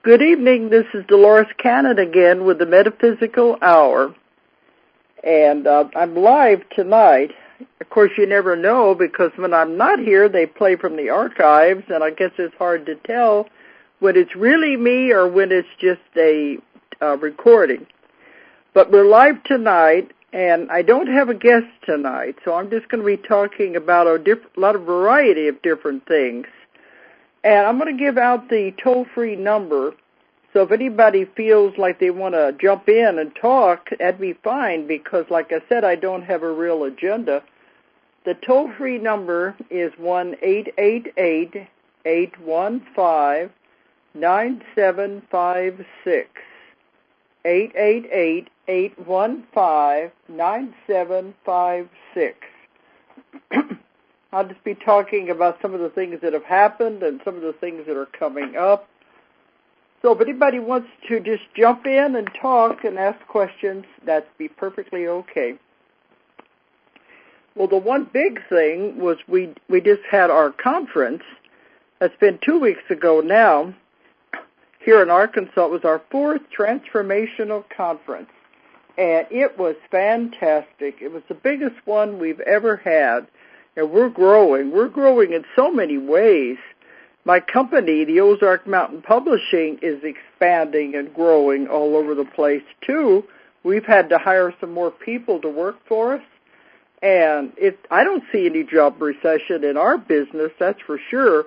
Good evening. This is Dolores Cannon again with the Metaphysical Hour. And I'm live tonight. Of course, you never know because when I'm not here, they play from the archives, and I guess it's hard to tell when it's really me or when it's just a recording. But we're live tonight, and I don't have a guest tonight, so I'm just going to be talking about a lot of variety of different things. And I'm going to give out the toll-free number, so if anybody feels like they want to jump in and talk, that'd be fine, because like I said, I don't have a real agenda. The toll-free number is 1-888-815-9756. 888-815-9756. I'll just be talking about some of the things that have happened and some of the things that are coming up. So if anybody wants to just jump in and talk and ask questions, that'd be perfectly okay. Well, the one big thing was we just had our conference. That's been 2 weeks ago now. Here in Arkansas, it was our 4th transformational conference, and it was fantastic. It was the biggest one we've ever had. And we're growing. We're growing in so many ways. My company, the Ozark Mountain Publishing, is expanding and growing all over the place, too. We've had to hire some more people to work for us. And I don't see any job recession in our business, that's for sure.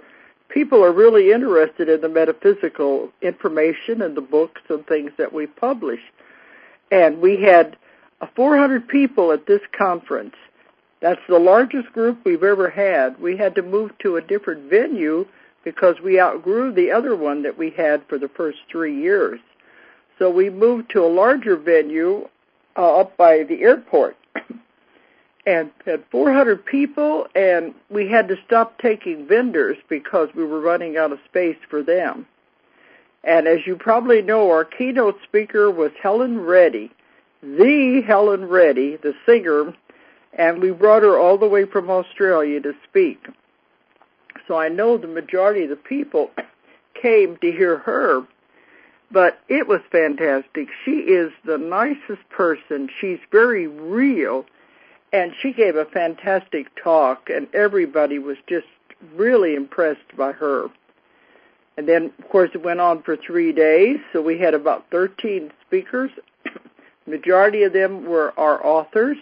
People are really interested in the metaphysical information and the books and things that we publish. And we had 400 people at this conference. That's the largest group we've ever had. We had to move to a different venue because we outgrew the other one that we had for the first 3 years. So we moved to a larger venue up by the airport and had 400 people, and we had to stop taking vendors because we were running out of space for them. And as you probably know, our keynote speaker was Helen Reddy, the Helen Reddy, the singer, and we brought her all the way from Australia to speak. So I know the majority of the people came to hear her, but it was fantastic. She is the nicest person. She's very real, and she gave a fantastic talk, and everybody was just really impressed by her. And then, of course, it went on for 3 days, so we had about 13 speakers. Majority of them were our authors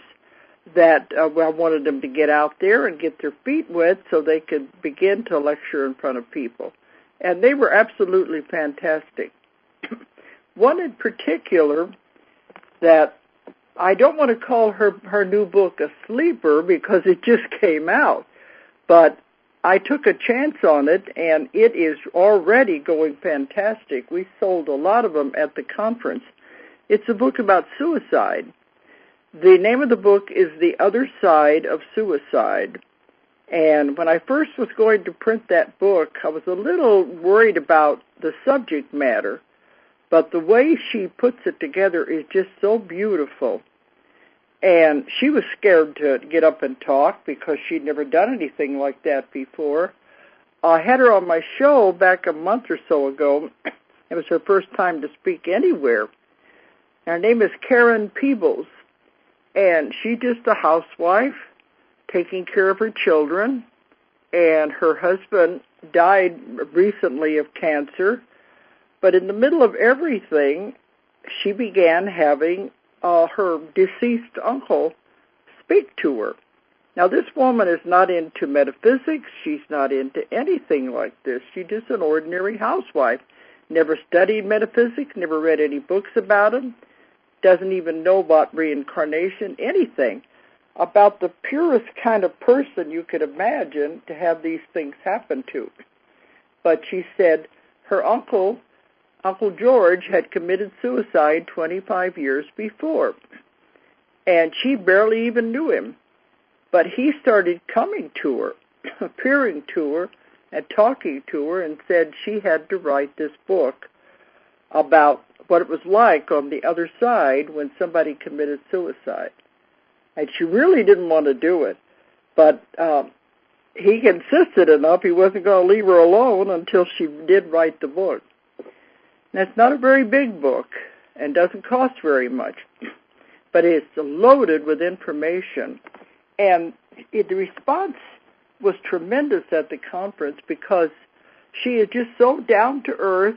that I wanted them to get out there and get their feet wet so they could begin to lecture in front of people. And they were absolutely fantastic. One in particular that I don't want to call her new book a sleeper because it just came out, but I took a chance on it, and it is already going fantastic. We sold a lot of them at the conference. It's a book about suicide. The name of the book is The Other Side of Suicide. And when I first was going to print that book, I was a little worried about the subject matter. But the way she puts it together is just so beautiful. And she was scared to get up and talk because she'd never done anything like that before. I had her on my show back a month or so ago. It was her first time to speak anywhere. Her name is Karen Peebles. And she's just a housewife taking care of her children. And her husband died recently of cancer. But in the middle of everything, she began having her deceased uncle speak to her. Now, this woman is not into metaphysics. She's not into anything like this. She's just an ordinary housewife. Never studied metaphysics, never read any books about them. Doesn't even know about reincarnation, anything. About the purest kind of person you could imagine to have these things happen to. But she said her Uncle George, had committed suicide 25 years before. And she barely even knew him. But he started coming to her, appearing to her, and talking to her, and said she had to write this book about what it was like on the other side when somebody committed suicide. And she really didn't want to do it. But he insisted enough he wasn't going to leave her alone until she did write the book. And it's not a very big book and doesn't cost very much, but it's loaded with information. And the response was tremendous at the conference because she is just so down to earth.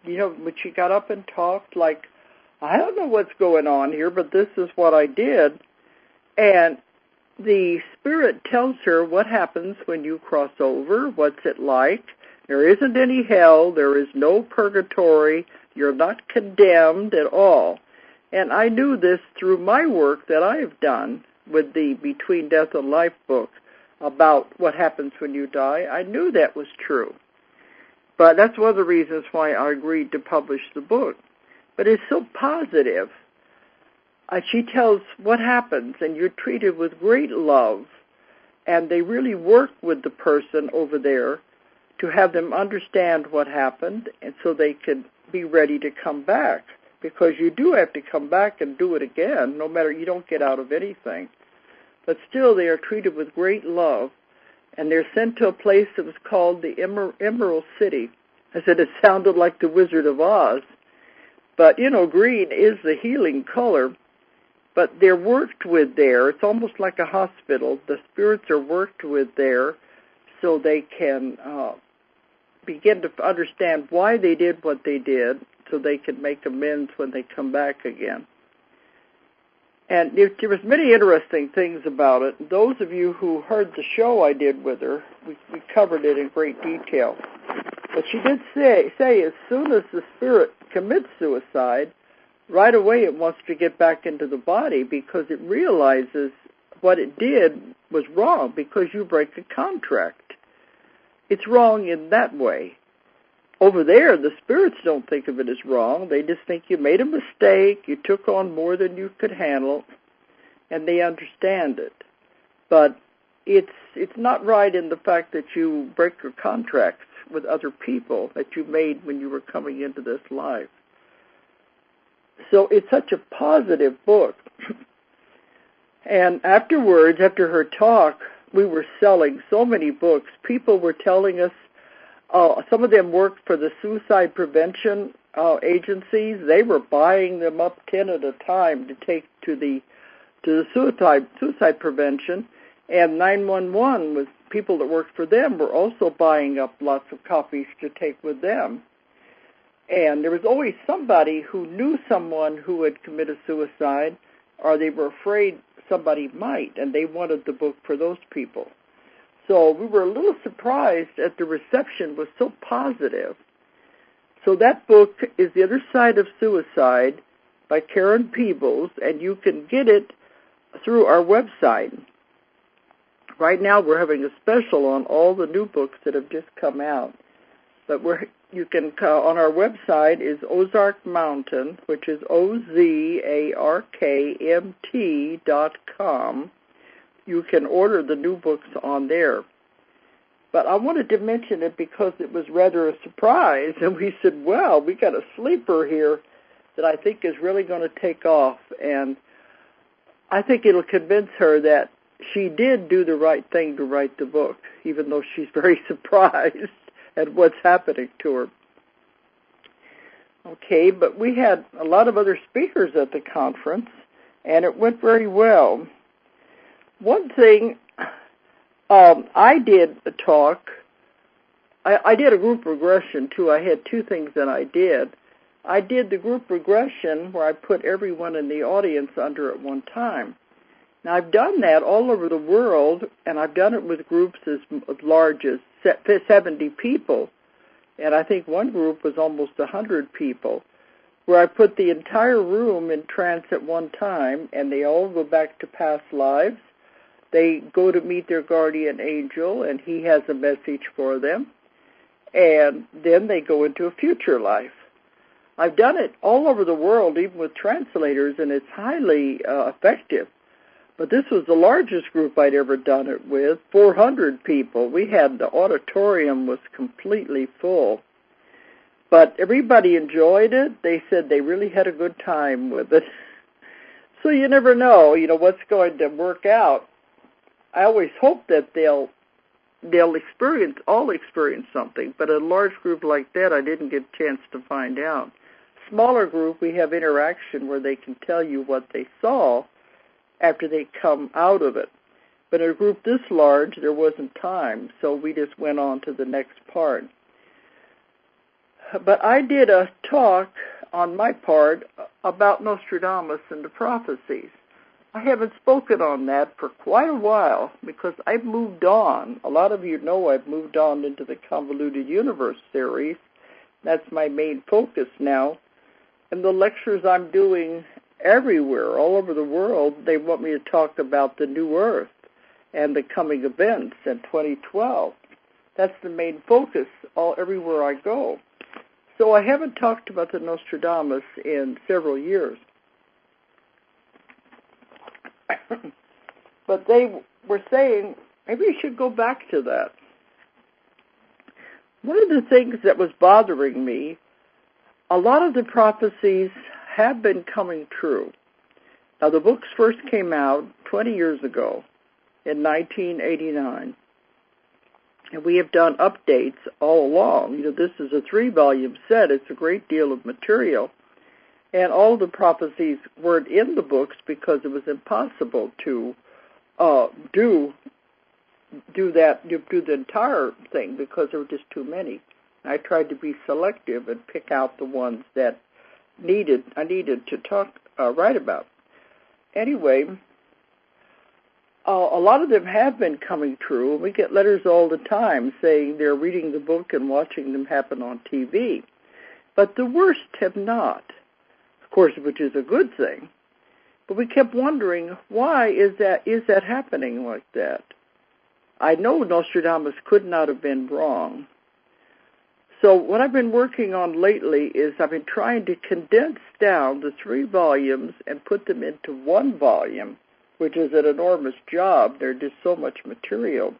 You know, when she got up and talked, like, I don't know what's going on here, but this is what I did. And the Spirit tells her what happens when you cross over, what's it like. There isn't any hell. There is no purgatory. You're not condemned at all. And I knew this through my work that I have done with the Between Death and Life book about what happens when you die. I knew that was true. But that's one of the reasons why I agreed to publish the book. But it's so positive. She tells what happens, and you're treated with great love. And they really work with the person over there to have them understand what happened, and so they can be ready to come back. Because you do have to come back and do it again, no matter, you don't get out of anything. But still, they are treated with great love, and they're sent to a place that was called the Emerald City. I said it sounded like the Wizard of Oz. But, you know, green is the healing color, but they're worked with there. It's almost like a hospital. The spirits are worked with there so they can begin to understand why they did what they did, so they can make amends when they come back again. And there was many interesting things about it. Those of you who heard the show I did with her, we covered it in great detail. But she did say as soon as the spirit commits suicide, right away it wants to get back into the body because it realizes what it did was wrong because you break a contract. It's wrong in that way. Over there, the spirits don't think of it as wrong. They just think you made a mistake, you took on more than you could handle, and they understand it. But it's not right in the fact that you break your contracts with other people that you made when you were coming into this life. So it's such a positive book. And afterwards, after her talk, we were selling so many books. People were telling us, some of them worked for the suicide prevention agencies. They were buying them up 10 at a time to take to the suicide prevention. And 911 was people that worked for them were also buying up lots of copies to take with them. And there was always somebody who knew someone who had committed suicide, or they were afraid somebody might, and they wanted the book for those people. So we were a little surprised that the reception was so positive. So that book is The Other Side of Suicide by Karen Peebles, and you can get it through our website. Right now we're having a special on all the new books that have just come out. But you can on our website is Ozark Mountain, which is OZARKMT.com. You can order the new books on there. But I wanted to mention it because it was rather a surprise, and we said, well, we got a sleeper here that I think is really going to take off, and I think it'll convince her that she did do the right thing to write the book, even though she's very surprised at what's happening to her. Okay, but we had a lot of other speakers at the conference, and it went very well. One thing, I did a talk. I did a group regression, too. I had two things that I did. I did the group regression where I put everyone in the audience under at one time. Now, I've done that all over the world, and I've done it with groups as large as 70 people. And I think one group was almost 100 people, where I put the entire room in trance at one time, and they all go back to past lives. They go to meet their guardian angel, and he has a message for them. And then they go into a future life. I've done it all over the world, even with translators, and it's highly effective. But this was the largest group I'd ever done it with, 400 people. The auditorium was completely full. But everybody enjoyed it. They said they really had a good time with it. So you never know, what's going to work out. I always hope that they'll they'll all experience something, but a large group like that, I didn't get a chance to find out. Smaller group, we have interaction where they can tell you what they saw after they come out of it. But in a group this large, there wasn't time, so we just went on to the next part. But I did a talk on my part about Nostradamus and the prophecies. I haven't spoken on that for quite a while because I've moved on. A lot of you know I've moved on into the Convoluted Universe series. That's my main focus now. And the lectures I'm doing everywhere, all over the world, they want me to talk about the New Earth and the coming events in 2012. That's the main focus everywhere I go. So I haven't talked about the Nostradamus in several years. But they were saying, maybe you should go back to that. One of the things that was bothering me, a lot of the prophecies have been coming true. Now, the books first came out 20 years ago in 1989. And we have done updates all along. You know, this is a 3-volume set. It's a great deal of material. And all the prophecies weren't in the books because it was impossible to do the entire thing because there were just too many. I tried to be selective and pick out the ones that I needed to write about. Anyway, a lot of them have been coming true. We get letters all the time saying they're reading the book and watching them happen on TV. But the worst have not, of course, which is a good thing. But we kept wondering, why is that happening like that? I know Nostradamus could not have been wrong. So what I've been working on lately is I've been trying to condense down the 3 volumes and put them into 1 volume, which is an enormous job. There's just so much material.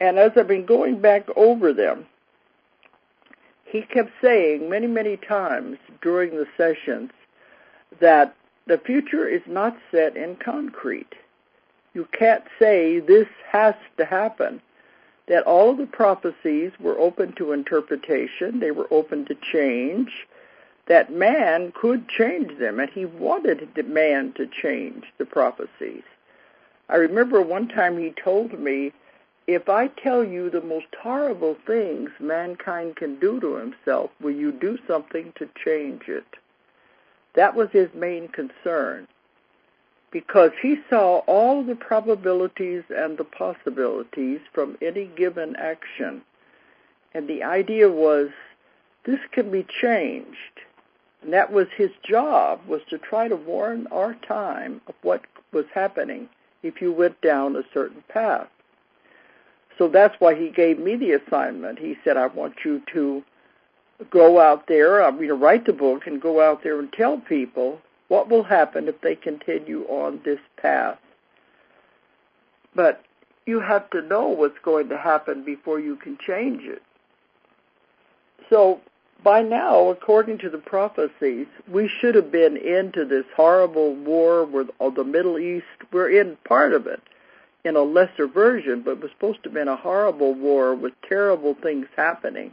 And as I've been going back over them, he kept saying many, many times during the sessions that the future is not set in concrete. You can't say this has to happen. That all of the prophecies were open to interpretation, they were open to change, that man could change them, and he wanted the man to change the prophecies. I remember one time he told me, if I tell you the most horrible things mankind can do to himself, will you do something to change it? That was his main concern, because he saw all the probabilities and the possibilities from any given action. And the idea was, this can be changed. And that was his job, was to try to warn our time of what was happening if you went down a certain path. So that's why he gave me the assignment. He said, I want you to go out there, write the book and go out there and tell people what will happen if they continue on this path. But you have to know what's going to happen before you can change it. So by now, according to the prophecies, we should have been into this horrible war with the Middle East. We're in part of it in a lesser version, but it was supposed to have been a horrible war with terrible things happening.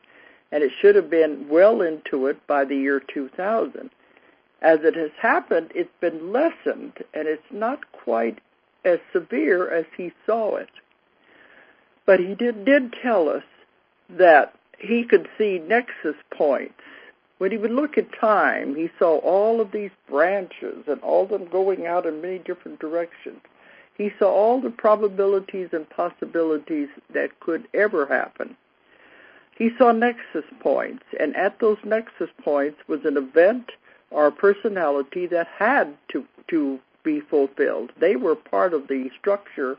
And it should have been well into it by the year 2000. As it has happened, it's been lessened, and it's not quite as severe as he saw it. But he did tell us that he could see nexus points. When he would look at time, he saw all of these branches and all of them going out in many different directions. He saw all the probabilities and possibilities that could ever happen. He saw nexus points, and at those nexus points was an event or a personality that had to be fulfilled. They were part of the structure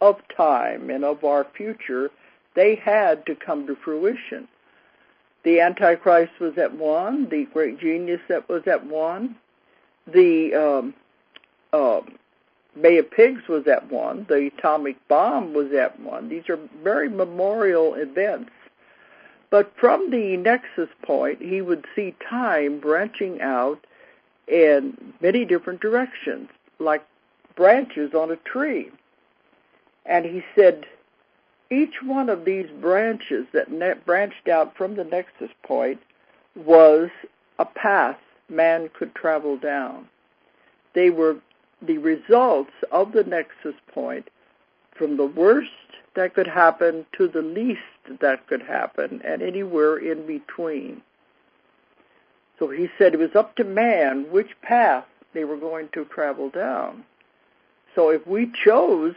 of time and of our future. They had to come to fruition. The Antichrist was at 1, the great genius that was at 1, the Bay of Pigs was at 1, the atomic bomb was at 1. These are very memorial events. But from the nexus point, he would see time branching out in many different directions, like branches on a tree. And he said, each one of these branches that branched out from the Nexus point was a path man could travel down. They were the results of the Nexus point, from the worst that could happen to the least that could happen, and anywhere in between. So he said it was up to man which path they were going to travel down. So if we chose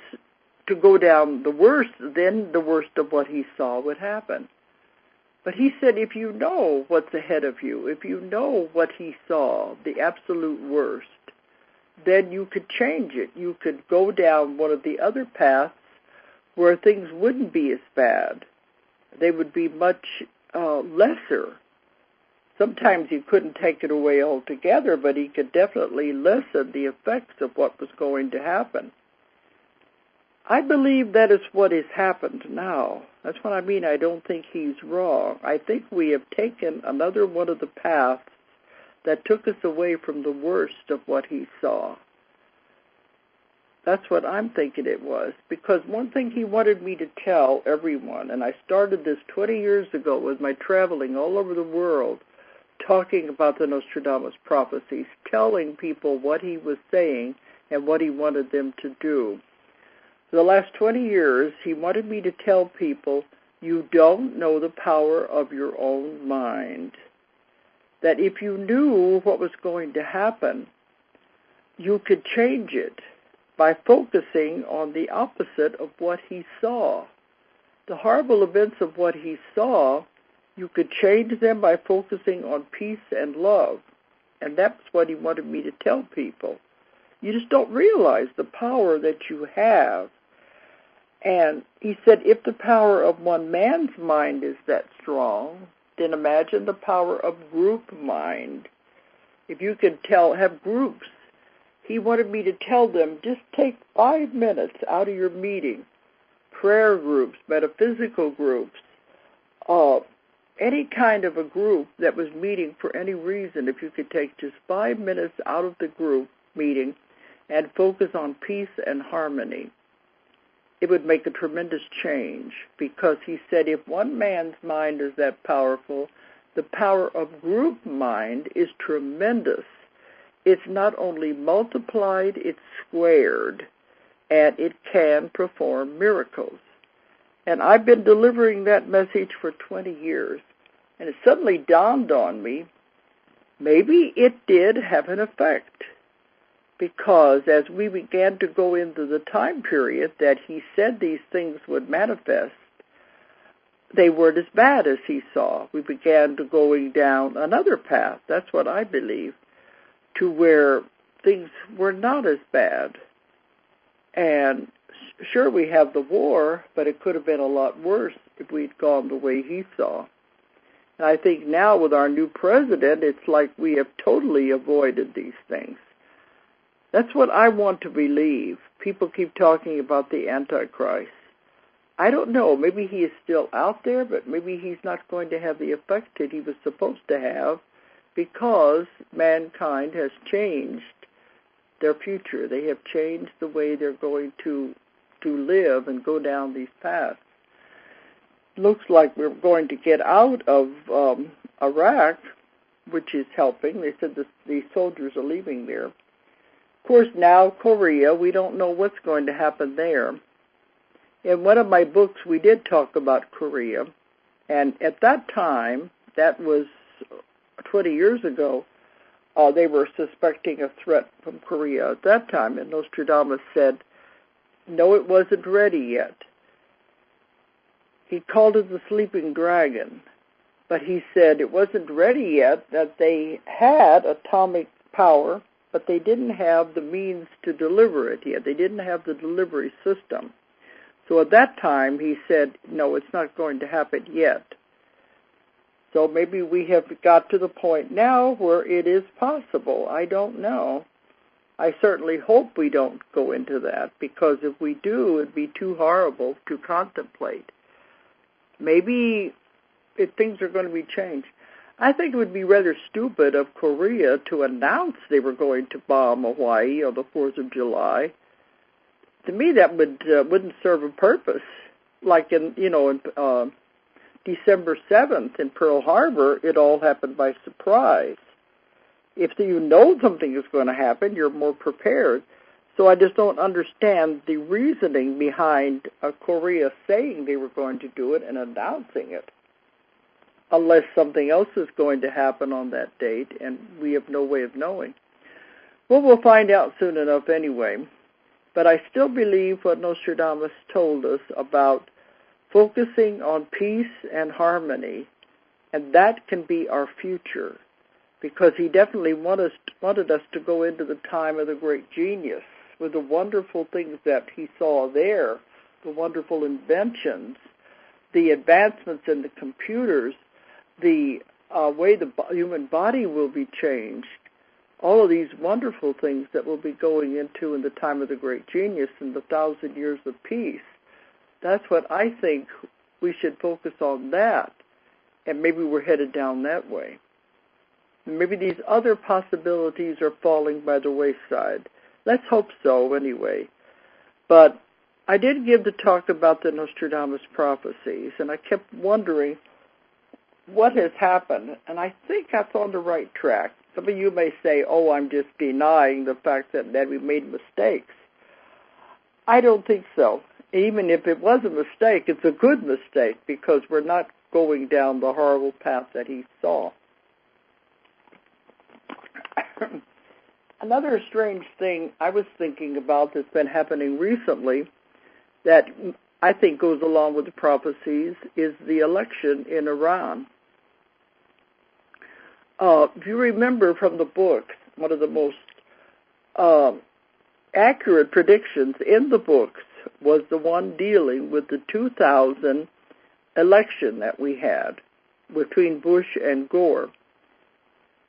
to go down the worst, then the worst of what he saw would happen. But he said if you know what's ahead of you, if you know what he saw, the absolute worst, then you could change it. You could go down one of the other paths where things wouldn't be as bad. They would be much lesser. Sometimes he couldn't take it away altogether, but he could definitely lessen the effects of what was going to happen. I believe that is what has happened now. That's what I mean. I don't think he's wrong. I think we have taken another one of the paths that took us away from the worst of what he saw. That's what I'm thinking it was. Because one thing he wanted me to tell everyone, and I started this 20 years ago with my traveling all over the world, talking about the Nostradamus Prophecies, telling people what he was saying and what he wanted them to do. For the last 20 years, he wanted me to tell people, you don't know the power of your own mind. That if you knew what was going to happen, you could change it by focusing on the opposite of what he saw. The horrible events of what he saw, you could change them by focusing on peace and love. And that's what he wanted me to tell people. You just don't realize the power that you have. And he said, if the power of one man's mind is that strong, then imagine the power of group mind. If you could have groups, he wanted me to tell them, just take 5 minutes out of your meeting, prayer groups, metaphysical groups, any kind of a group that was meeting for any reason, if you could take just 5 minutes out of the group meeting and focus on peace and harmony, it would make a tremendous change, because he said if one man's mind is that powerful, the power of group mind is tremendous. It's not only multiplied, it's squared, and it can perform miracles. And I've been delivering that message for 20 years, and it suddenly dawned on me, maybe it did have an effect. Because as we began to go into the time period that he said these things would manifest, they weren't as bad as he saw. We began to going down another path, that's what I believe, to where things were not as bad. And sure, we have the war, but it could have been a lot worse if we'd gone the way he saw. And I think now with our new president, it's like we have totally avoided these things. That's what I want to believe. People keep talking about the Antichrist. I don't know. Maybe he is still out there, but maybe he's not going to have the effect that he was supposed to have, because mankind has changed their future. They have changed the way they're going to live and go down these paths. Looks like we're going to get out of Iraq, which is helping. They said the soldiers are leaving there. Of course, now Korea, we don't know what's going to happen there. In one of my books, we did talk about Korea, and at that time, that was 20 years ago, they were suspecting a threat from Korea at that time, and Nostradamus said, no, it wasn't ready yet. He called it the sleeping dragon, but he said it wasn't ready yet, that they had atomic power, but they didn't have the means to deliver it yet. They didn't have the delivery system. So at that time, he said, no, it's not going to happen yet. So maybe we have got to the point now where it is possible. I don't know. I certainly hope we don't go into that, because if we do, it'd be too horrible to contemplate. Maybe things are going to be changed. I think it would be rather stupid of Korea to announce they were going to bomb Hawaii on the 4th of July. To me, that wouldn't serve a purpose. like in December 7th in Pearl Harbor, it all happened by surprise. If you know something is going to happen, you're more prepared. So I just don't understand the reasoning behind Korea saying they were going to do it and announcing it, unless something else is going to happen on that date, and we have no way of knowing. Well, we'll find out soon enough anyway. But I still believe what Nostradamus told us about focusing on peace and harmony, and that can be our future, because he definitely wanted us to go into the time of the great genius with the wonderful things that he saw there, the wonderful inventions, the advancements in the computers, the way the human body will be changed, all of these wonderful things that we'll be going into in the time of the great genius and the 1,000 years of peace. That's what I think we should focus on, that, and maybe we're headed down that way. Maybe these other possibilities are falling by the wayside. Let's hope so, anyway. But I did give the talk about the Nostradamus Prophecies, and I kept wondering what has happened, and I think that's on the right track. Some of you may say, oh, I'm just denying the fact that we made mistakes. I don't think so. Even if it was a mistake, it's a good mistake, because we're not going down the horrible path that he saw. Another strange thing I was thinking about that's been happening recently that I think goes along with the prophecies is the election in Iran. If you remember from the books, one of the most accurate predictions in the books was the one dealing with the 2000 election that we had between Bush and Gore.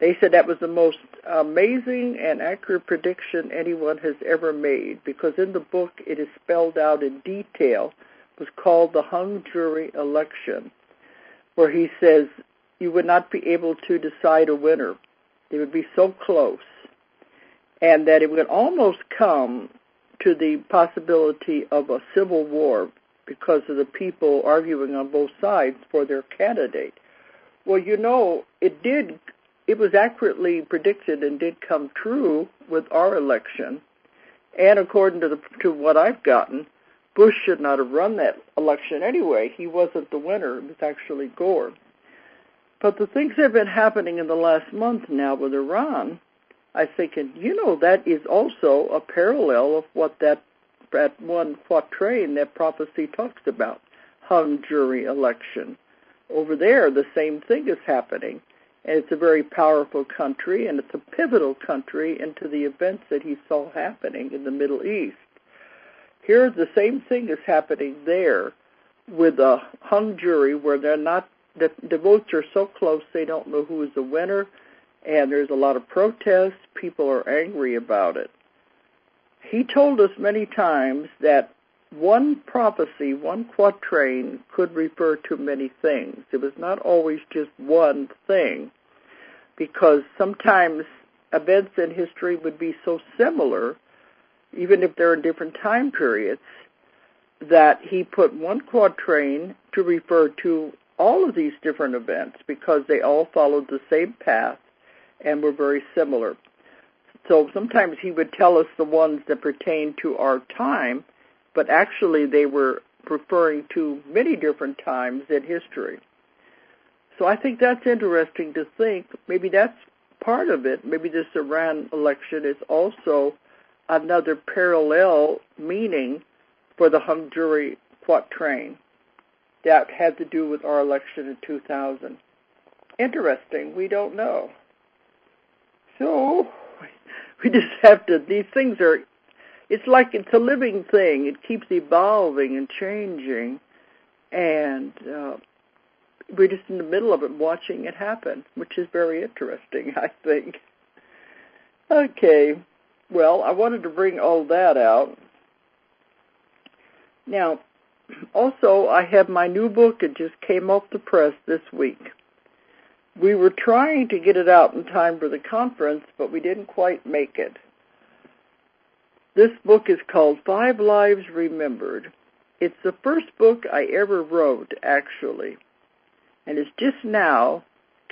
They said that was the most amazing and accurate prediction anyone has ever made, because in the book it is spelled out in detail. It was called the hung jury election, where he says you would not be able to decide a winner. They would be so close, and that it would almost come to the possibility of a civil war because of the people arguing on both sides for their candidate. Well, it was accurately predicted and did come true with our election. And according to what I've gotten, Bush should not have run that election anyway. He wasn't the winner. It was actually Gore. But the things that have been happening in the last month now with Iran, I think, and that is also a parallel of what that one quatrain, that prophecy talks about, hung jury election. Over there, the same thing is happening. And it's a very powerful country, and it's a pivotal country into the events that he saw happening in the Middle East. Here, the same thing is happening there with a hung jury, where the votes are so close they don't know who is the winner, and there's a lot of protests. People are angry about it. He told us many times that one prophecy, one quatrain, could refer to many things. It was not always just one thing, because sometimes events in history would be so similar, even if they're in different time periods, that he put one quatrain to refer to all of these different events, because they all followed the same path and were very similar. So sometimes he would tell us the ones that pertain to our time, but actually they were referring to many different times in history. So I think that's interesting to think. Maybe that's part of it. Maybe this Iran election is also another parallel meaning for the hung jury quatrain that had to do with our election in 2000. Interesting. We don't know. So we just have to, these things are, it's like it's a living thing. It keeps evolving and changing, and we're just in the middle of it watching it happen, which is very interesting, I think. Okay, well, I wanted to bring all that out. Now, also, I have my new book. It just came off the press this week. We were trying to get it out in time for the conference, but we didn't quite make it. This book is called 5 Lives Remembered, It's the first book I ever wrote, actually, and it's just now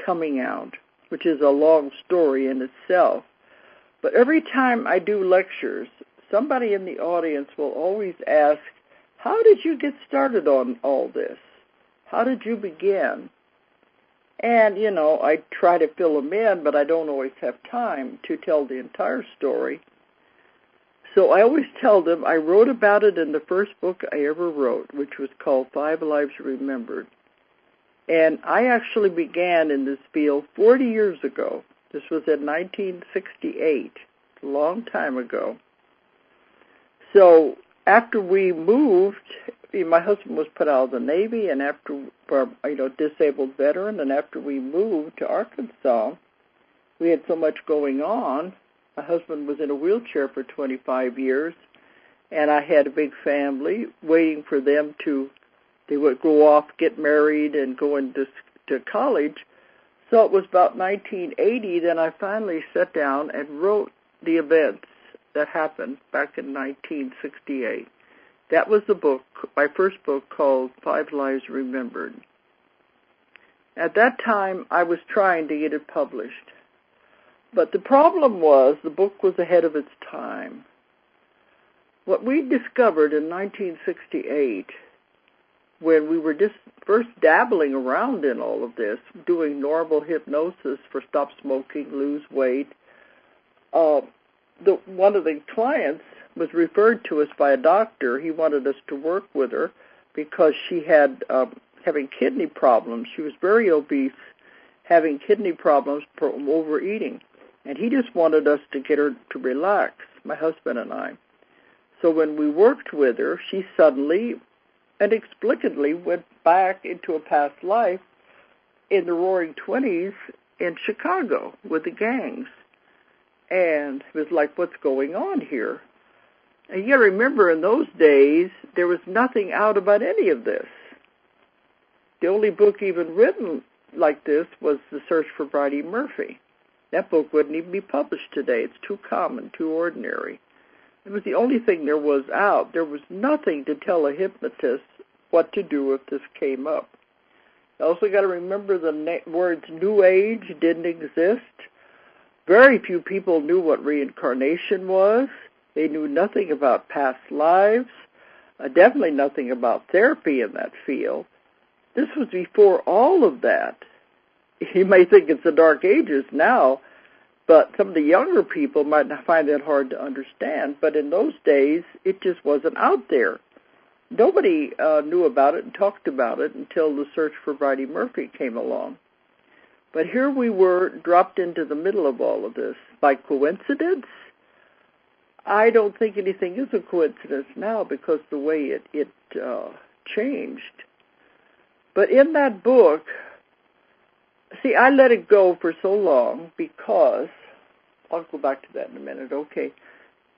coming out, which is a long story in itself. But every time I do lectures, somebody in the audience will always ask, how did you get started on all this? How did you begin? And, I try to fill them in, but I don't always have time to tell the entire story. So I always tell them I wrote about it in the first book I ever wrote, which was called 5 Lives Remembered. And I actually began in this field 40 years ago. This was in 1968, a long time ago. So after we moved, my husband was put out of the Navy, and after, disabled veteran, and after we moved to Arkansas, we had so much going on. My husband was in a wheelchair for 25 years, and I had a big family waiting for them they would go off, get married, and go into college. So it was about 1980, then I finally sat down and wrote the events that happened back in 1968. That was the book, my first book, called 5 Lives Remembered. At that time, I was trying to get it published. But the problem was the book was ahead of its time. What we discovered in 1968, when we were just first dabbling around in all of this, doing normal hypnosis for stop smoking, lose weight, one of the clients was referred to us by a doctor. He wanted us to work with her because she had having kidney problems. She was very obese, having kidney problems from overeating. And he just wanted us to get her to relax, my husband and I. So when we worked with her, she suddenly, inexplicably, went back into a past life in the Roaring 20s in Chicago with the gangs. And it was like, what's going on here? And you got to remember, in those days, there was nothing out about any of this. The only book even written like this was The Search for Bridie Murphy. That book wouldn't even be published today. It's too common, too ordinary. It was the only thing there was out. There was nothing to tell a hypnotist what to do if this came up. You also got to remember the words New Age didn't exist. Very few people knew what reincarnation was. They knew nothing about past lives, definitely nothing about therapy in that field. This was before all of that. You may think it's the Dark Ages now, but some of the younger people might not find that hard to understand. But in those days, it just wasn't out there. Nobody knew about it and talked about it until The Search for Bridie Murphy came along. But here we were, dropped into the middle of all of this. By coincidence? I don't think anything is a coincidence now because the way it changed. But in that book, see, I let it go for so long because, I'll go back to that in a minute, okay.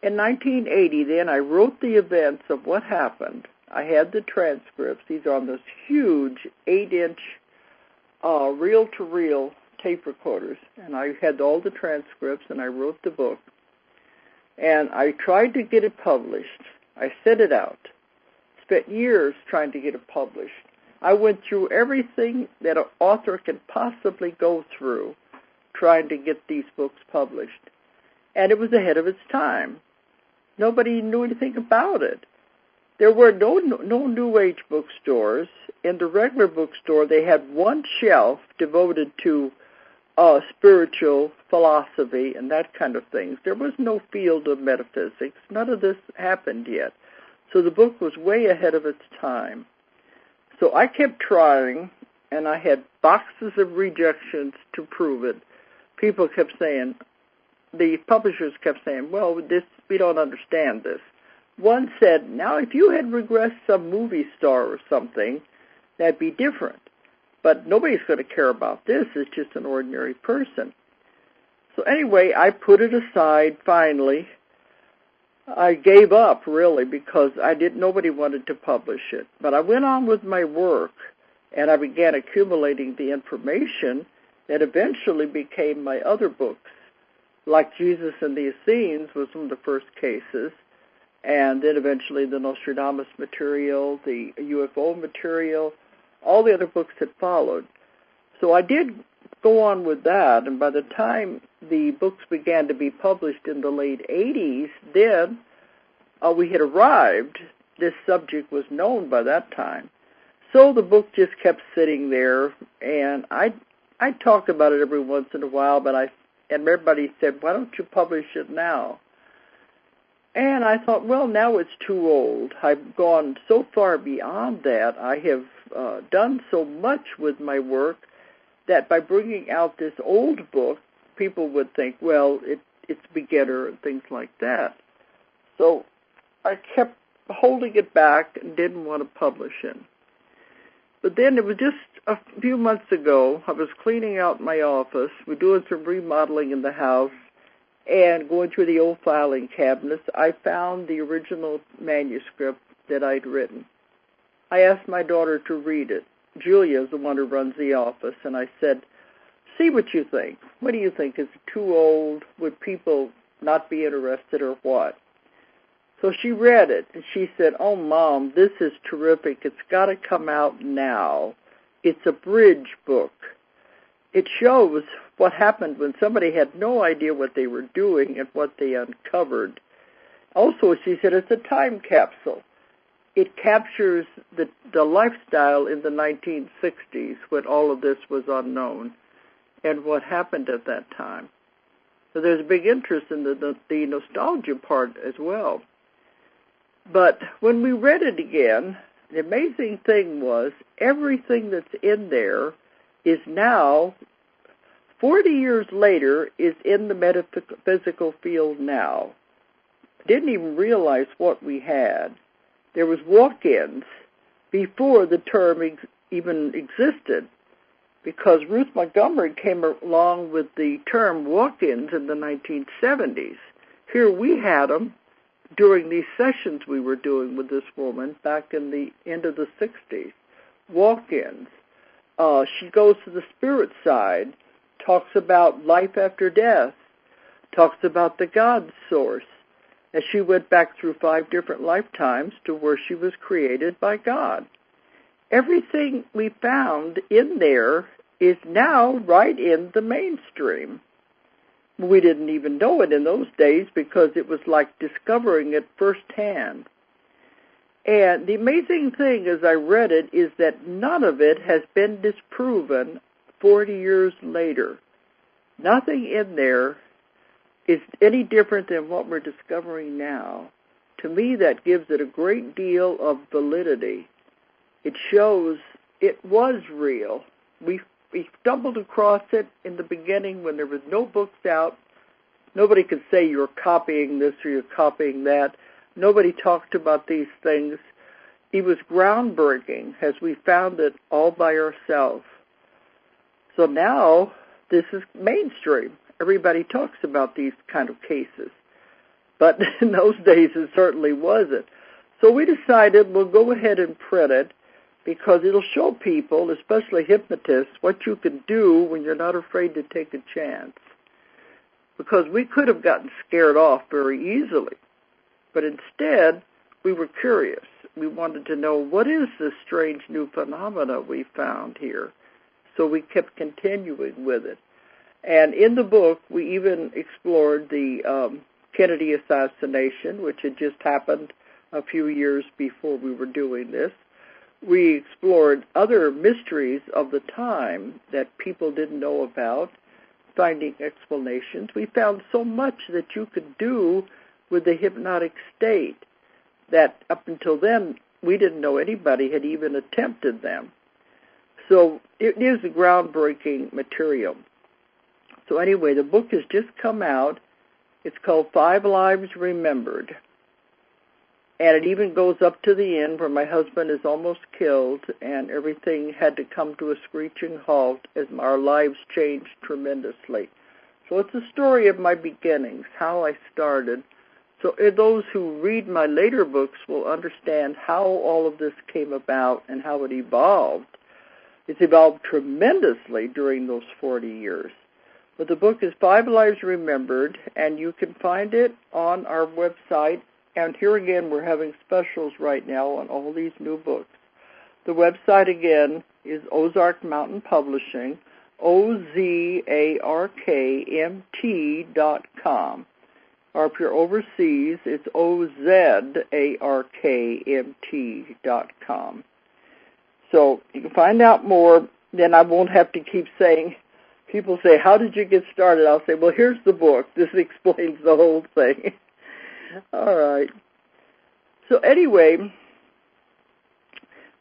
In 1980, then, I wrote the events of what happened. I had the transcripts. These are on this huge 8-inch reel-to-reel tape recorders. And I had all the transcripts, and I wrote the book. And I tried to get it published. I sent it out. Spent years trying to get it published. I went through everything that an author can possibly go through trying to get these books published. And it was ahead of its time. Nobody knew anything about it. There were no New Age bookstores. In the regular bookstore, they had one shelf devoted to spiritual philosophy and that kind of things. There was no field of metaphysics. None of this happened yet. So the book was way ahead of its time. So I kept trying, and I had boxes of rejections to prove it. People kept saying, the publishers kept saying, well, we don't understand this. One said, now if you had regressed some movie star or something, that'd be different. But nobody's going to care about this. It's just an ordinary person. So anyway, I put it aside finally. I gave up, really, because nobody wanted to publish it. But I went on with my work, and I began accumulating the information that eventually became my other books. Like Jesus and the Essenes was one of the first cases, and then eventually the Nostradamus material, the UFO material, all the other books that followed. So I did go on with that, and by the time the books began to be published in the late 80s, then we had arrived. This subject was known by that time. So the book just kept sitting there, and I talked about it every once in a while, and everybody said, why don't you publish it now? And I thought, well, now it's too old. I've gone so far beyond that. I have done so much with my work that by bringing out this old book, people would think, well, it's beginner and things like that. So I kept holding it back and didn't want to publish it. But then it was just a few months ago, I was cleaning out my office. We're doing some remodeling in the house, and going through the old filing cabinets, I found the original manuscript that I'd written. I asked my daughter to read it. Julia is the one who runs the office, and I said, see what you think. What do you think? Is it too old? Would people not be interested or what? So she read it, and she said, oh, Mom, this is terrific. It's got to come out now. It's a bridge book. It shows what happened when somebody had no idea what they were doing and what they uncovered. Also, she said, it's a time capsule. It captures the lifestyle in the 1960s when all of this was unknown and what happened at that time. So there's a big interest in the nostalgia part as well. But when we read it again, the amazing thing was everything that's in there is now, 40 years later, is in the metaphysical field now. Didn't even realize what we had. There was walk-ins before the term even existed, because Ruth Montgomery came along with the term walk-ins in the 1970s. Here we had them during these sessions we were doing with this woman back in the end of the 60s. Walk-ins. She goes to the spirit side, talks about life after death, talks about the God source, as she went back through 5 different lifetimes to where she was created by God. Everything we found in there is now right in the mainstream. We didn't even know it in those days because it was like discovering it firsthand. And the amazing thing as I read it is that none of it has been disproven 40 years later. Nothing in there is any different than what we're discovering now. To me, that gives it a great deal of validity. It shows it was real. We stumbled across it in the beginning when there was no books out. Nobody could say you're copying this or you're copying that. Nobody talked about these things. It was groundbreaking as we found it all by ourselves. So now this is mainstream. Everybody talks about these kind of cases. But in those days it certainly wasn't. So we decided we'll go ahead and print it, because it'll show people, especially hypnotists, what you can do when you're not afraid to take a chance. Because we could have gotten scared off very easily. But instead, we were curious. We wanted to know, what is this strange new phenomena we found here? So we kept continuing with it. And in the book, we even explored the Kennedy assassination, which had just happened a few years before we were doing this. We explored other mysteries of the time that people didn't know about, finding explanations. We found so much that you could do with the hypnotic state that up until then we didn't know anybody had even attempted them. So it is a groundbreaking material. So anyway, the book has just come out. It's called 5 Lives Remembered. And it even goes up to the end where my husband is almost killed and everything had to come to a screeching halt as our lives changed tremendously. So it's a story of my beginnings, how I started. So those who read my later books will understand how all of this came about and how it evolved. It's evolved tremendously during those 40 years. But the book is 5 Lives Remembered, and you can find it on our website, And here again, we're having specials right now on all these new books. The website again is Ozark Mountain Publishing, OZARKMT.com. Or if you're overseas, it's OZARKMT.com. So you can find out more. Then I won't have to keep saying, people say, how did you get started? I'll say, well, here's the book. This explains the whole thing. All right. So anyway,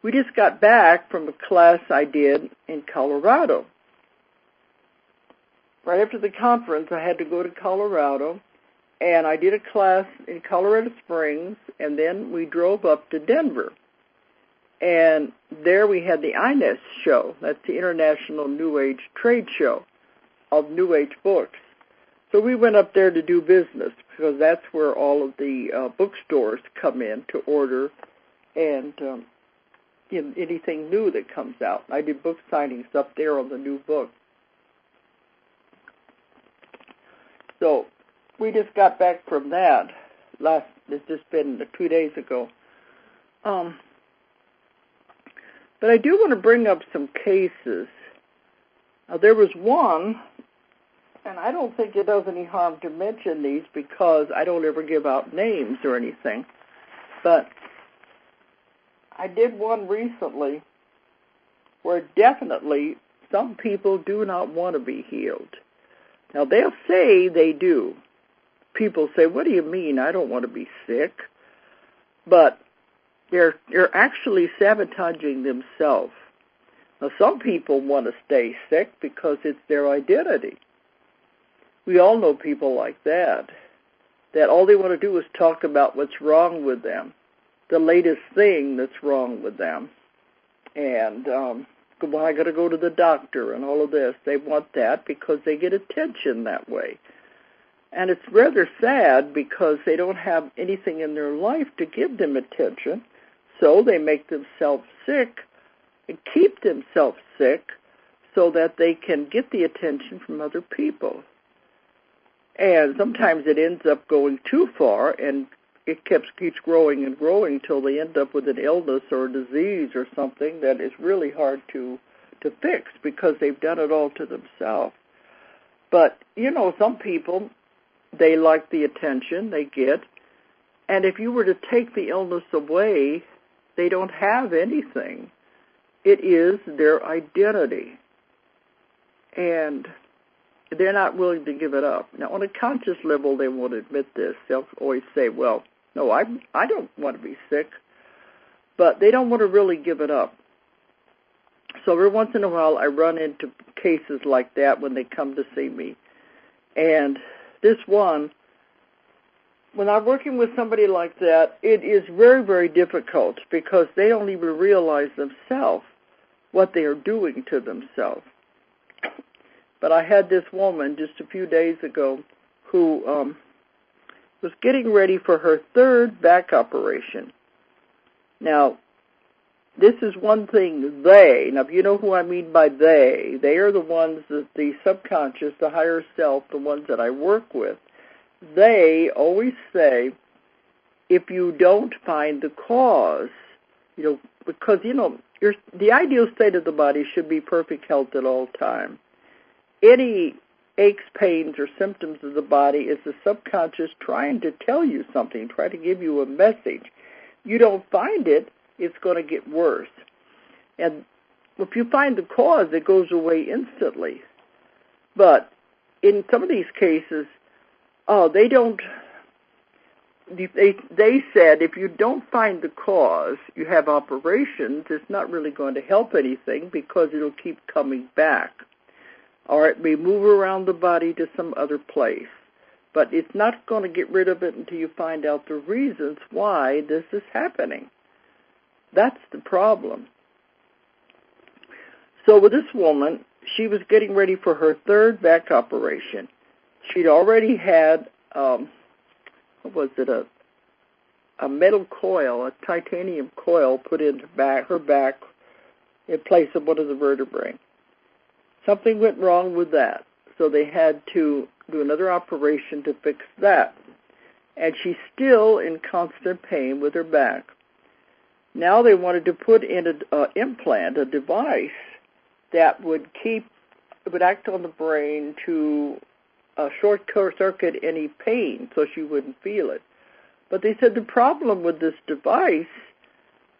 we just got back from a class I did in Colorado. Right after the conference, I had to go to Colorado, and I did a class in Colorado Springs, and then we drove up to Denver. And there we had the INES show. That's the International New Age Trade Show of New Age books. So we went up there to do business because that's where all of the bookstores come in to order and anything new that comes out. I did book signings up there on the new book. So we just got back from that. It's just been 2 days ago. But I do want to bring up some cases. There was one, and I don't think it does any harm to mention these because I don't ever give out names or anything. But I did one recently where definitely some people do not want to be healed. Now, they'll say they do. People say, what do you mean? I don't want to be sick. But they're actually sabotaging themselves. Now, some people want to stay sick because it's their identity. We all know people like that all they want to do is talk about what's wrong with them, the latest thing that's wrong with them. And, well, I got to go to the doctor and all of this. They want that because they get attention that way. And it's rather sad because they don't have anything in their life to give them attention, so they make themselves sick and keep themselves sick so that they can get the attention from other people. And sometimes it ends up going too far, and it keeps growing and growing until they end up with an illness or a disease or something that is really hard to fix because they've done it all to themselves. But, some people, they like the attention they get, and if you were to take the illness away, they don't have anything. It is their identity, and they're not willing to give it up. Now, on a conscious level, they won't admit this. They'll always say, well, no, I don't want to be sick, but they don't want to really give it up. So every once in a while, I run into cases like that when they come to see me. And this one, when I'm working with somebody like that, it is very, very difficult because they don't even realize themselves what they are doing to themselves. But I had this woman just a few days ago who was getting ready for her third back operation. Now, this is one thing now if you know who I mean by they are the ones that the subconscious, the higher self, the ones that I work with. They always say, if you don't find the cause, because, the ideal state of the body should be perfect health at all time. Any aches, pains, or symptoms of the body is the subconscious trying to tell you something, trying to give you a message. You don't find it, it's going to get worse. And if you find the cause, it goes away instantly. But in some of these cases, they said if you don't find the cause, you have operations, it's not really going to help anything because it'll keep coming back. Or it may move around the body to some other place. But it's not going to get rid of it until you find out the reasons why this is happening. That's the problem. So with this woman, she was getting ready for her third back operation. She'd already had, a metal coil, a titanium coil put in her back in place of one of the vertebrae. Something went wrong with that, so they had to do another operation to fix that. and she's still in constant pain with her back. Now they wanted to put in an implant, a device that would act on the brain to short-circuit any pain so she wouldn't feel it. But they said the problem with this device,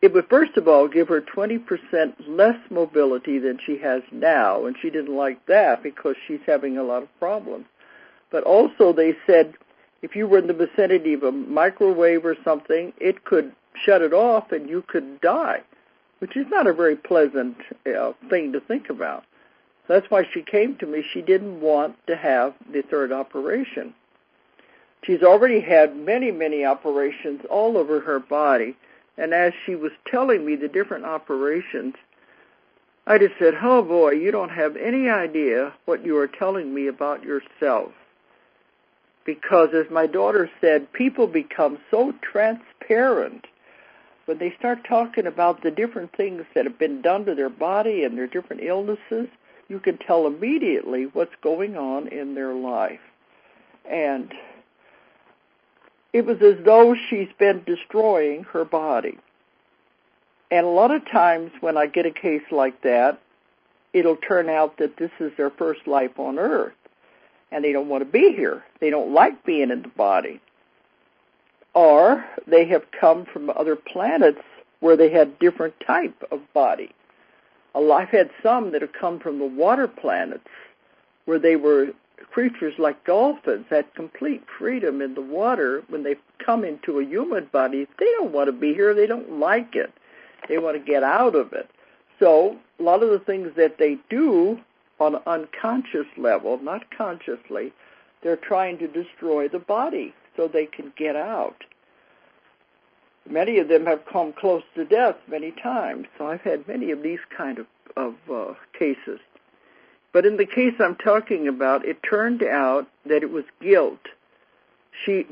it would first of all give her 20% less mobility than she has now, and she didn't like that because she's having a lot of problems. But also they said if you were in the vicinity of a microwave or something, it could shut it off and you could die, which is not a very pleasant thing to think about. So that's why she came to me. She didn't want to have the third operation. She's already had many, many operations all over her body, and as she was telling me the different operations, I just said, oh boy, you don't have any idea what you are telling me about yourself. Because as my daughter said, people become so transparent when they start talking about the different things that have been done to their body and their different illnesses. You can tell immediately what's going on in their life. And it was as though she's been destroying her body. And a lot of times when I get a case like that, it'll turn out that this is their first life on Earth, and they don't want to be here. They don't like being in the body. Or they have come from other planets where they had different type of body. I've had some that have come from the water planets where they were creatures like dolphins, had complete freedom in the water. When they come into a human body, they don't want to be here. They don't like it. They want to get out of it. So a lot of the things that they do on an unconscious level, not consciously, they're trying to destroy the body so they can get out. Many of them have come close to death many times, so I've had many of these kind of cases. But in the case I'm talking about, it turned out that it was guilt.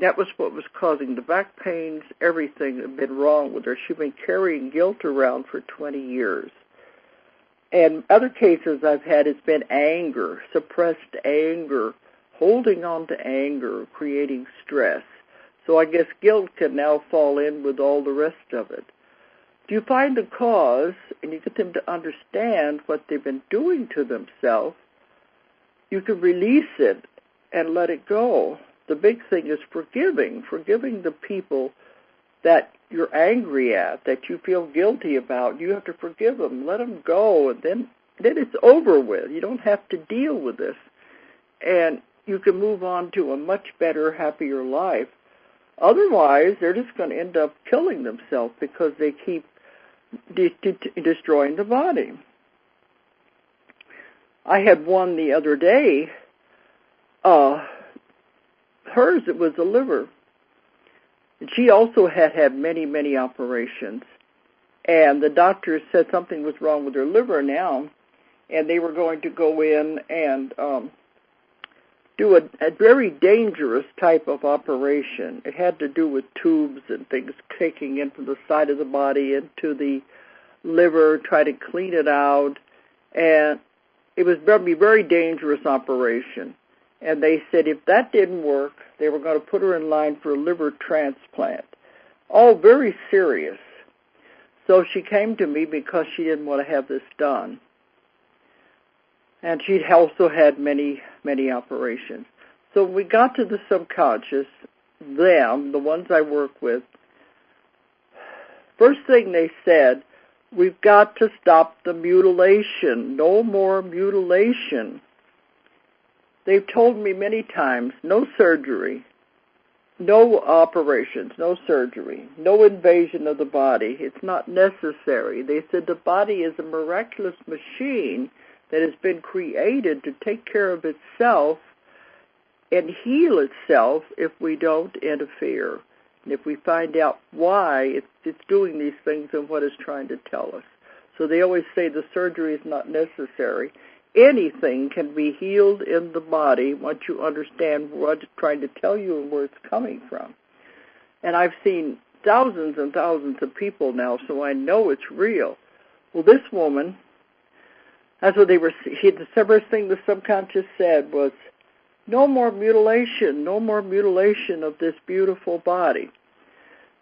That was what was causing the back pains, everything had been wrong with her. She'd been carrying guilt around for 20 years. And other cases I've had, it's been anger, suppressed anger, holding on to anger, creating stress. So I guess guilt can now fall in with all the rest of it. If you find the cause and you get them to understand what they've been doing to themselves, you can release it and let it go. The big thing is forgiving the people that you're angry at, that you feel guilty about. You have to forgive them, let them go, and then it's over with. You don't have to deal with this. And you can move on to a much better, happier life. Otherwise, they're just going to end up killing themselves because they keep destroying the body. I had one the other day. Hers, it was the liver. She also had many, many operations. And the doctor said something was wrong with her liver now, and they were going to go in and do a very dangerous type of operation. It had to do with tubes and things taking in from the side of the body into the liver, try to clean it out. And it was going to be a very dangerous operation. And they said if that didn't work, they were going to put her in line for a liver transplant. All very serious. So she came to me because she didn't want to have this done. And she'd also had many, many operations. So when we got to the subconscious, the ones I work with, first thing they said, we've got to stop the mutilation. No more mutilation. They've told me many times, no surgery, no operations, no surgery, no invasion of the body. It's not necessary. They said the body is a miraculous machine that has been created to take care of itself and heal itself if we don't interfere. And if we find out why it's doing these things and what it's trying to tell us. So they always say the surgery is not necessary. Anything can be healed in the body once you understand what it's trying to tell you and where it's coming from. And I've seen thousands and thousands of people now, so I know it's real. Well, this woman, that's what they were. The first thing the subconscious said was, no more mutilation of this beautiful body.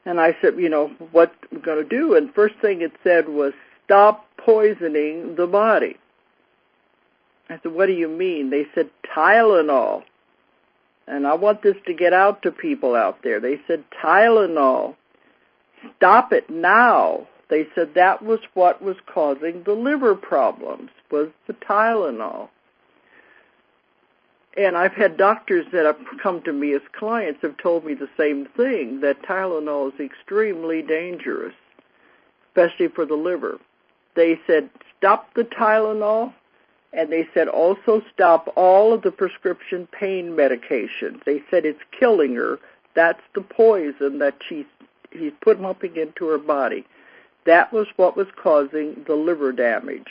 And I said, what we're going to do? And first thing it said was, stop poisoning the body. I said, what do you mean? They said, Tylenol. And I want this to get out to people out there. They said, Tylenol. Stop it now. They said that was what was causing the liver problems, was the Tylenol. And I've had doctors that have come to me as clients have told me the same thing, that Tylenol is extremely dangerous, especially for the liver. They said, stop the Tylenol, and they said also stop all of the prescription pain medications. They said it's killing her. That's the poison that he's pumping into her body. That was what was causing the liver damage.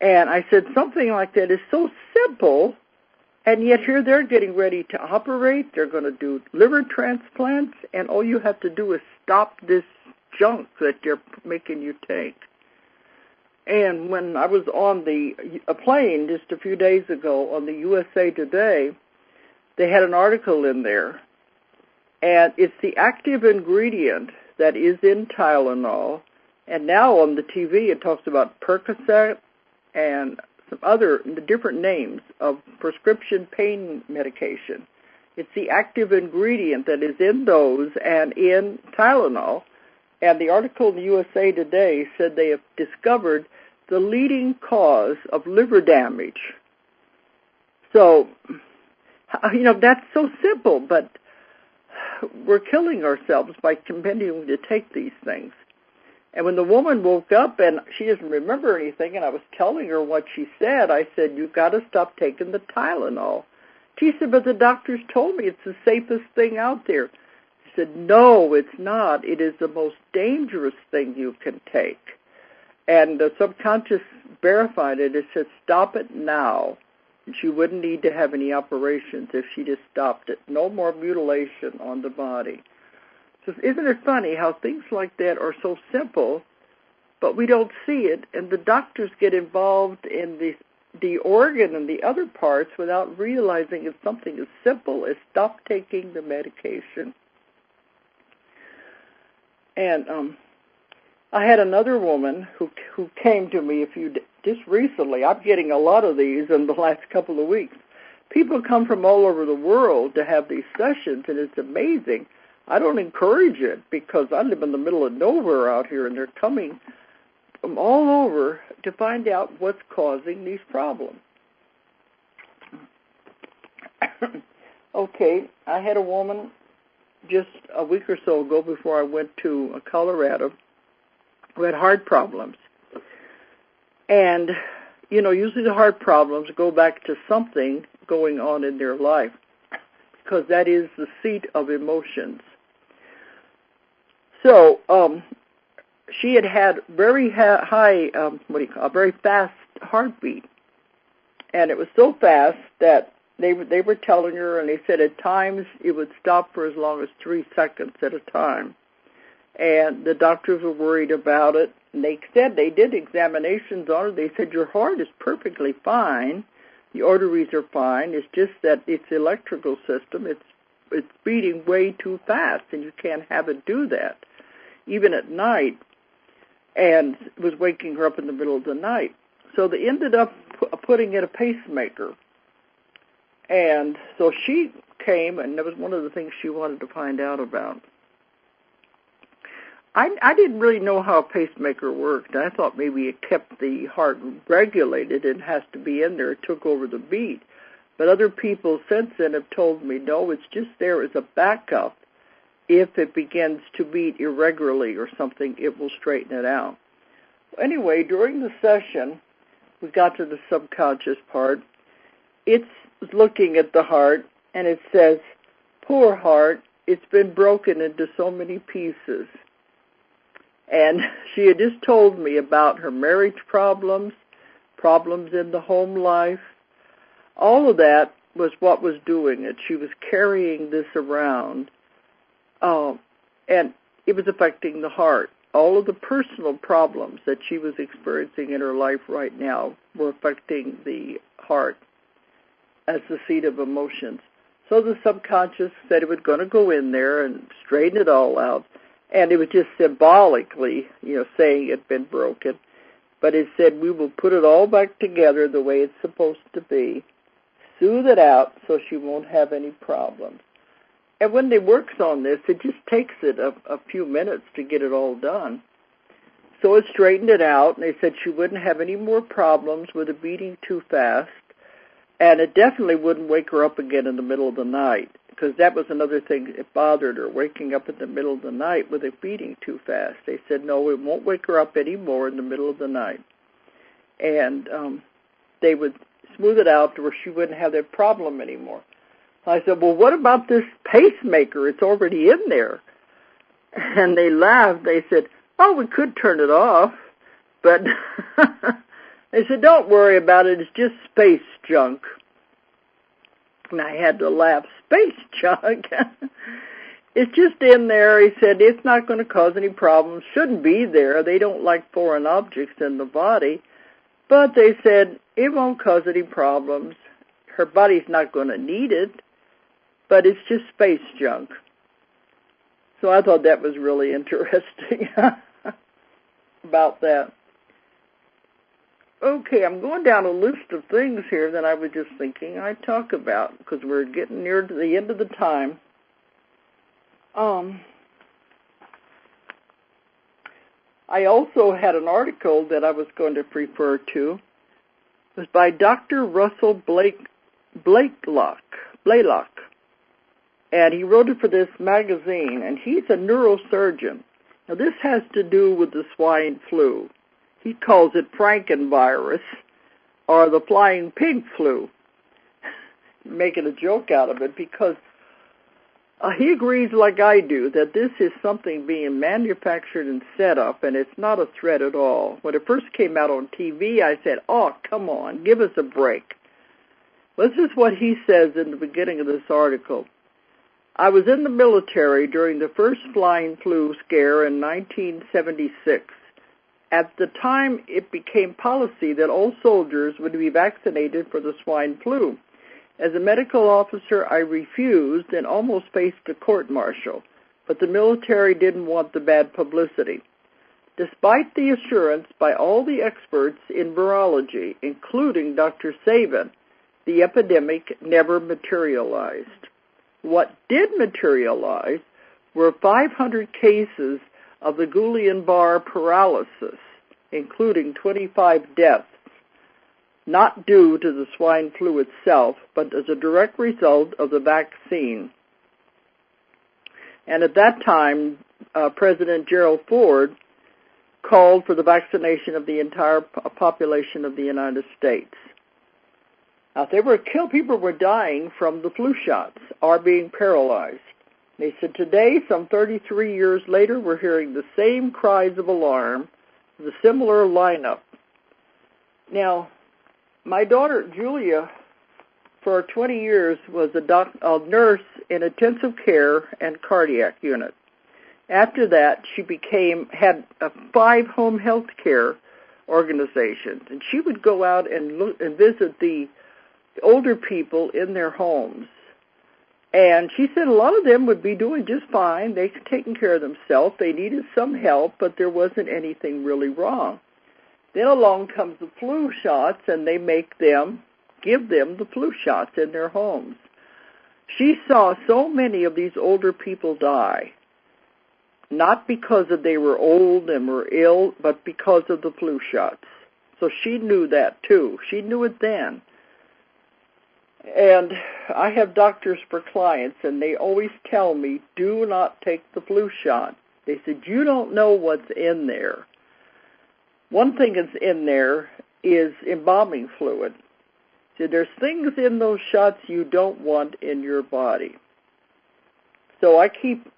And I said, something like that is so simple, and yet here they're getting ready to operate. They're going to do liver transplants, and all you have to do is stop this junk that they're making you take. And when I was on a plane just a few days ago on the USA Today, they had an article in there, and it's the active ingredient that is in Tylenol. And now on the TV it talks about Percocet and some other different names of prescription pain medication. It's the active ingredient that is in those and in Tylenol. And the article in the USA Today said they have discovered the leading cause of liver damage. So, that's so simple, but we're killing ourselves by continuing to take these things. And when the woman woke up and she doesn't remember anything, and I was telling her what she said, I said, you've got to stop taking the Tylenol. She said, but the doctors told me it's the safest thing out there. I said, no, it's not. It is the most dangerous thing you can take. And the subconscious verified it. It said, stop it now. And she wouldn't need to have any operations if she just stopped it. No more mutilation on the body. So isn't it funny how things like that are so simple, but we don't see it, and the doctors get involved in the organ and the other parts without realizing it's something as simple as stop taking the medication. And I had another woman who came to me just recently. I'm getting a lot of these in the last couple of weeks. People come from all over the world to have these sessions, and it's amazing. I don't encourage it because I live in the middle of nowhere out here, and they're coming from all over to find out what's causing these problems. Okay, I had a woman just a week or so ago before I went to Colorado who had heart problems. And, usually the heart problems go back to something going on in their life because that is the seat of emotions. So she had very high, a very fast heartbeat. And it was so fast that they were telling her, and they said at times it would stop for as long as 3 seconds at a time. And the doctors were worried about it. And they said they did examinations on her. They said, your heart is perfectly fine. The arteries are fine. It's just that its electrical system, it's beating way too fast, and you can't have it do that, even at night. And it was waking her up in the middle of the night. So they ended up putting in a pacemaker. And so she came, and that was one of the things she wanted to find out about. I didn't really know how a pacemaker worked. I thought maybe it kept the heart regulated and has to be in there. It took over the beat. But other people since then have told me, no, it's just there as a backup. If it begins to beat irregularly or something, it will straighten it out. Anyway, during the session, we got to the subconscious part. It's looking at the heart, and it says, poor heart, it's been broken into so many pieces. And she had just told me about her marriage problems in the home life. All of that was what was doing it. She was carrying this around, and it was affecting the heart. All of the personal problems that she was experiencing in her life right now were affecting the heart. as the seat of emotions. So the subconscious said it was going to go in there and straighten it all out. And it was just symbolically, saying it had been broken. But it said, we will put it all back together the way it's supposed to be, soothe it out so she won't have any problems. And when they works on this, it just takes it a few minutes to get it all done. So it straightened it out, and they said she wouldn't have any more problems with it beating too fast, and it definitely wouldn't wake her up again in the middle of the night, because that was another thing that bothered her, waking up in the middle of the night with it beating too fast. They said, no, it won't wake her up anymore in the middle of the night. And they would smooth it out to where she wouldn't have that problem anymore. I said, well, what about this pacemaker? It's already in there. And they laughed. They said, oh, we could turn it off. But they said, don't worry about it. It's just space junk. And I had to laugh. Space junk? It's just in there. He said, it's not going to cause any problems. Shouldn't be there. They don't like foreign objects in the body. But they said, it won't cause any problems. Her body's not going to need it. But it's just space junk. So I thought that was really interesting about that. Okay, I'm going down a list of things here that I was just thinking I'd talk about because we're getting near to the end of the time. I also had an article that I was going to refer to. It was by Dr. Russell Blaylock. And he wrote it for this magazine, and he's a neurosurgeon. Now, this has to do with the swine flu. He calls it Frankenvirus, or the flying pig flu, making a joke out of it, because he agrees, like I do, that this is something being manufactured and set up, and it's not a threat at all. When it first came out on TV, I said, oh, come on, give us a break. Well, this is what he says in the beginning of this article. I was in the military during the first flying flu scare in 1976. At the time, it became policy that all soldiers would be vaccinated for the swine flu. As a medical officer, I refused and almost faced a court-martial, but the military didn't want the bad publicity. Despite the assurance by all the experts in virology, including Dr. Sabin, the epidemic never materialized. What did materialize were 500 cases of the Guillain-Barré paralysis, including 25 deaths, not due to the swine flu itself, but as a direct result of the vaccine. And at that time, President Gerald Ford called for the vaccination of the entire population of the United States. Now, people were dying from the flu shots or being paralyzed. They said today, some 33 years later, we're hearing the same cries of alarm, the similar lineup. Now, my daughter, Julia, for 20 years was a nurse in intensive care and cardiac unit. After that, she had 5 home health care organizations, and she would go out and visit the older people in their homes. And she said a lot of them would be doing just fine. They were taking care of themselves. They needed some help, but there wasn't anything really wrong. Then along comes the flu shots, and they give them the flu shots in their homes. She saw so many of these older people die, not because they were old and were ill, but because of the flu shots. So she knew that too. She knew it then. And I have doctors for clients, and they always tell me, do not take the flu shot. They said, you don't know what's in there. One thing that's in there is embalming fluid. So there's things in those shots you don't want in your body. So I keep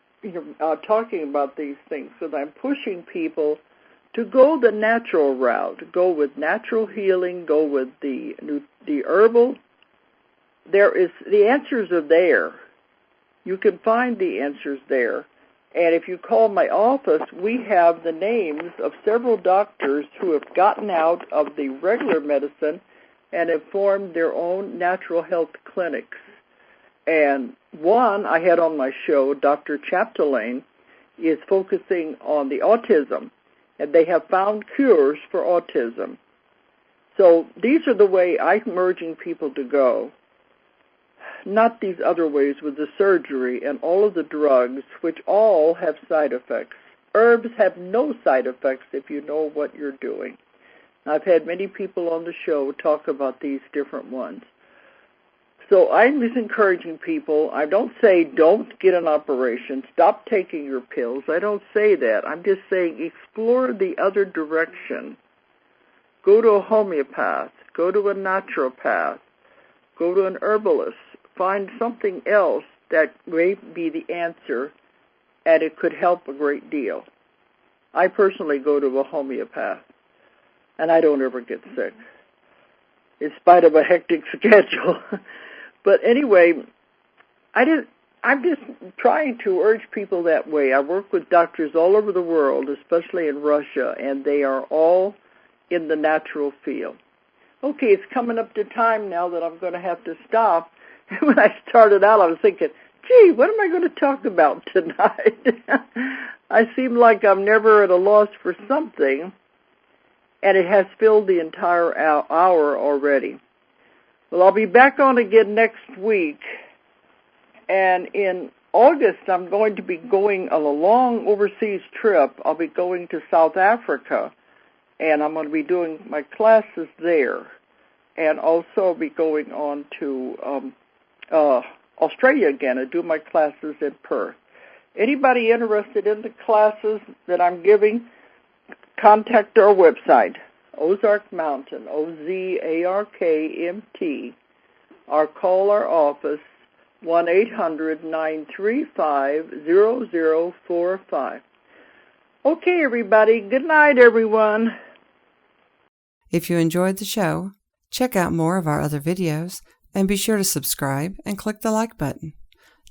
talking about these things because I'm pushing people to go the natural route, go with natural healing, go with the herbal. The answers are there. You can find the answers there. And if you call my office, we have the names of several doctors who have gotten out of the regular medicine and have formed their own natural health clinics. And one I had on my show, Dr. Chapdelaine, is focusing on the autism, and they have found cures for autism. So these are the way I'm urging people to go, not these other ways with the surgery and all of the drugs, which all have side effects. Herbs have no side effects if you know what you're doing. I've had many people on the show talk about these different ones. So I'm just encouraging people. I don't say don't get an operation, stop taking your pills. I don't say that. I'm just saying explore the other direction. Go to a homeopath, go to a naturopath, go to an herbalist. Find something else that may be the answer, and it could help a great deal. I personally go to a homeopath, and I don't ever get sick, in spite of a hectic schedule. But anyway, I'm just trying to urge people that way. I work with doctors all over the world, especially in Russia, and they are all in the natural field. Okay, it's coming up to time now that I'm going to have to stop. When I started out, I was thinking, gee, what am I going to talk about tonight? I seem like I'm never at a loss for something, and it has filled the entire hour already. Well, I'll be back on again next week, and in August, I'm going to be going on a long overseas trip. I'll be going to South Africa, and I'm going to be doing my classes there, and also be going on to Australia again and do my classes in Perth. Anybody interested in the classes that I'm giving, contact our website, Ozark Mountain, OZARKMT, or call our office, 1-800-935-0045. Okay, everybody. Good night, everyone. If you enjoyed the show, check out more of our other videos and be sure to subscribe and click the like button.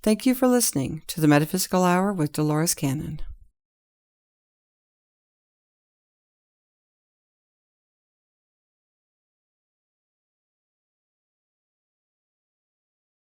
Thank you for listening to the Metaphysical Hour with Dolores Cannon.